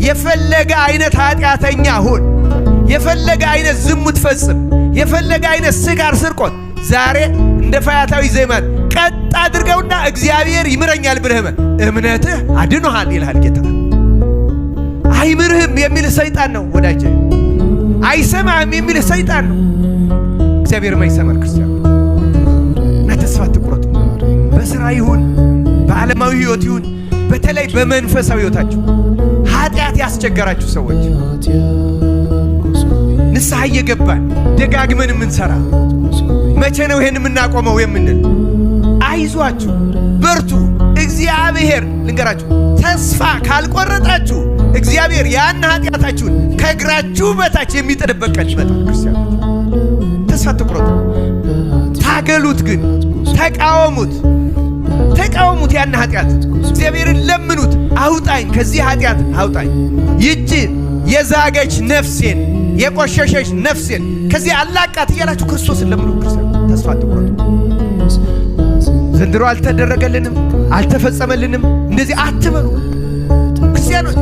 የፈለገ አይነት ኃጢአተኛ ሁን፣ የፈለገ አይነት ዝሙት ፈጽም፣ የፈለገ አይነት ስካር፣ ስርቆት ዛሬ እንደ ፈያታዊ ዘመን ቀጥ አድርገውና እግዚአብሔር ይምረኛል ብለህ እምነትህ አድኖሃል ይልሃል ጌታ። አይምርህም የሚል ሰይጣን ነው ወዳጄ። አይሰማህም የሚል ሰይጣን ነው። እግዚአብሔር ማይሰማን ክርስቲያን እና ተስፋ አትቁረጡ። በሥራ ይሁን በዓለማዊ ሕይወት ይሁን በተለይ በመንፈሳዊ ሕይወታችሁ ኃጢአት ያስቸገራችሁ ሰዎች ንስሐ እየገባን ደጋግመን የምንሰራ መቼ ነው ይሄን የምናቆመው የምንል አይዟችሁ፣ በርቱ። እግዚአብሔር ልንገራችሁ፣ ተስፋ ካልቆረጣችሁ እግዚአብሔር ያን ኃጢአታችሁን ከእግራችሁ በታች የሚጥልበት ቀን ይመጣል። ክርስቲያኖች ተስፋ አትቁረጡ። ታገሉት፣ ግን ተቃወሙት። ያን ኃጢአት እግዚአብሔርን ለምኑት። አውጣኝ፣ ከዚህ ኃጢአት አውጣኝ። ይቺ የዛገች ነፍሴን የቆሸሸች ነፍሴን ከዚህ አላቃት እያላችሁ ክርስቶስን ለምኑ። ክርስቲያን ተስፋ አትቁረጡ። ዘንድሮ አልተደረገልንም፣ አልተፈጸመልንም እንደዚህ አትበሉ ክርስቲያኖች።